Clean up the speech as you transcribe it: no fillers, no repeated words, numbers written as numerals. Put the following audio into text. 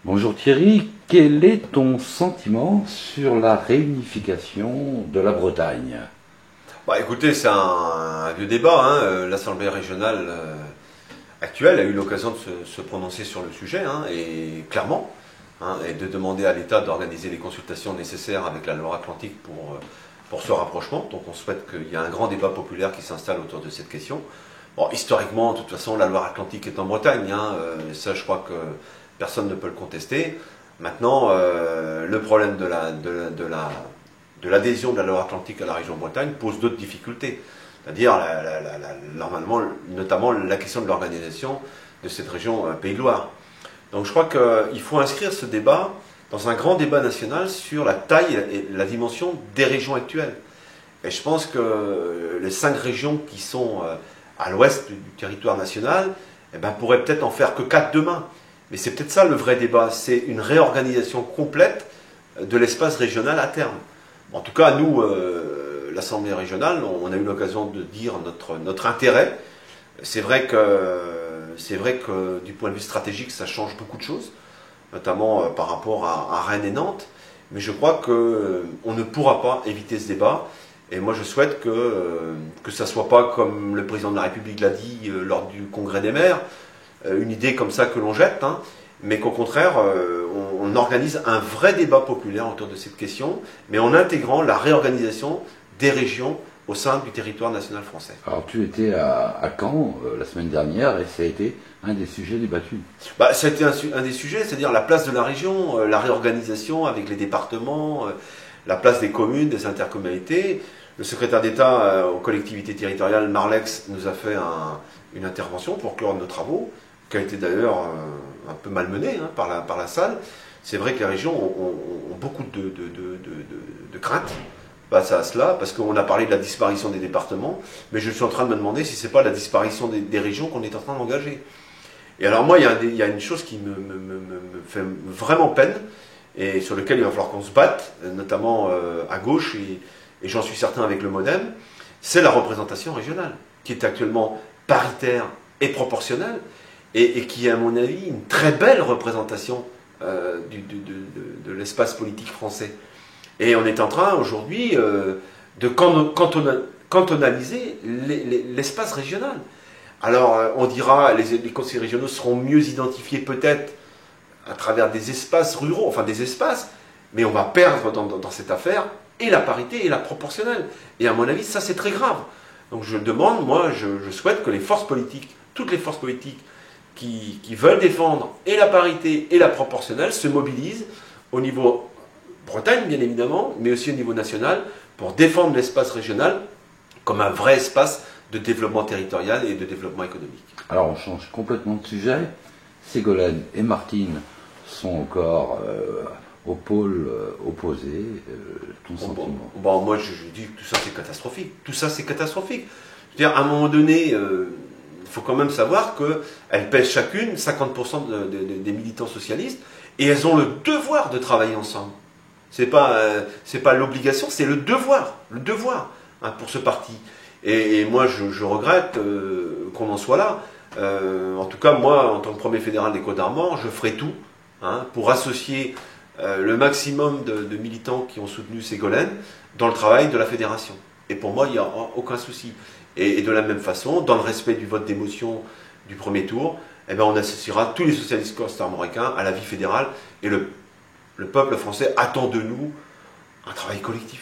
Bonjour Thierry, quel est ton sentiment sur la réunification de la Bretagne? Écoutez, c'est un vieux débat, hein. L'Assemblée régionale actuelle a eu l'occasion de se prononcer sur le sujet, hein, et clairement, hein, et de demander à l'État d'organiser les consultations nécessaires avec la Loire-Atlantique pour ce rapprochement. Donc on souhaite qu'il y ait un grand débat populaire qui s'installe autour de cette question. Bon, historiquement, de toute façon, la Loire-Atlantique est en Bretagne, hein, ça je crois que personne ne peut le contester. Maintenant, le problème de l'adhésion de la Loire-Atlantique à la région Bretagne pose d'autres difficultés. C'est-à-dire, normalement, notamment la question de l'organisation de cette région Pays de Loire. Donc je crois qu'il faut inscrire ce débat dans un grand débat national sur la taille et la dimension des régions actuelles. Et je pense que les 5 régions qui sont à l'ouest du territoire national pourraient peut-être en faire que 4 demain. Mais c'est peut-être ça le vrai débat, c'est une réorganisation complète de l'espace régional à terme. En tout cas, nous, l'Assemblée régionale, on a eu l'occasion de dire notre intérêt. C'est vrai que du point de vue stratégique, ça change beaucoup de choses, notamment par rapport à Rennes et Nantes. Mais je crois qu'on ne pourra pas éviter ce débat. Et moi, je souhaite que ça ne soit pas, comme le président de la République l'a dit lors du congrès des maires, une idée comme ça que l'on jette, hein, mais qu'au contraire, on organise un vrai débat populaire autour de cette question, mais en intégrant la réorganisation des régions au sein du territoire national français. Alors tu étais à Caen la semaine dernière et ça a été un des sujets débattus. Ça a été un des sujets, c'est-à-dire la place de la région, la réorganisation avec les départements, la place des communes, des intercommunalités. Le secrétaire d'État aux collectivités territoriales, Marlex, nous a fait une intervention pour clore nos travaux, qui a été d'ailleurs un peu malmenée, hein, par la salle. C'est vrai que les régions ont beaucoup de craintes face à cela, parce qu'on a parlé de la disparition des départements, mais je suis en train de me demander si ce n'est pas la disparition des régions qu'on est en train d'engager. Et alors moi, il y a une chose qui me fait vraiment peine, et sur laquelle il va falloir qu'on se batte, notamment à gauche, et j'en suis certain avec le MoDem, c'est la représentation régionale, qui est actuellement paritaire et proportionnelle, et qui est à mon avis une très belle représentation de l'espace politique français. Et on est en train aujourd'hui de cantonaliser l'espace régional. Alors on dira les conseils régionaux seront mieux identifiés peut-être à travers des espaces ruraux, enfin des espaces, mais on va perdre dans cette affaire et la parité et la proportionnelle. Et à mon avis, ça c'est très grave. Donc je demande, moi je souhaite que les forces politiques, toutes les forces politiques qui veulent défendre et la parité et la proportionnelle se mobilisent au niveau Bretagne, bien évidemment, mais aussi au niveau national, pour défendre l'espace régional comme un vrai espace de développement territorial et de développement économique. Alors on change complètement de sujet. Ségolène et Martine sont encore au pôle opposé. Ton sentiment? Moi je dis que tout ça c'est catastrophique. Tout ça c'est catastrophique. Je veux dire, à un moment donné, il faut quand même savoir qu'elles pèsent chacune 50% des militants socialistes et elles ont le devoir de travailler ensemble. C'est pas l'obligation, c'est le devoir, hein, pour ce parti. Et moi, je regrette qu'on en soit là. En tout cas, moi, en tant que premier fédéral des Côtes-d'Armor, je ferai tout, hein, pour associer le maximum de militants qui ont soutenu Ségolène dans le travail de la fédération. Et pour moi, il n'y a aucun souci. Et de la même façon, dans le respect du vote d'émotion du premier tour, on associera tous les socialistes côte-armoricains à la vie fédérale. Et le peuple français attend de nous un travail collectif.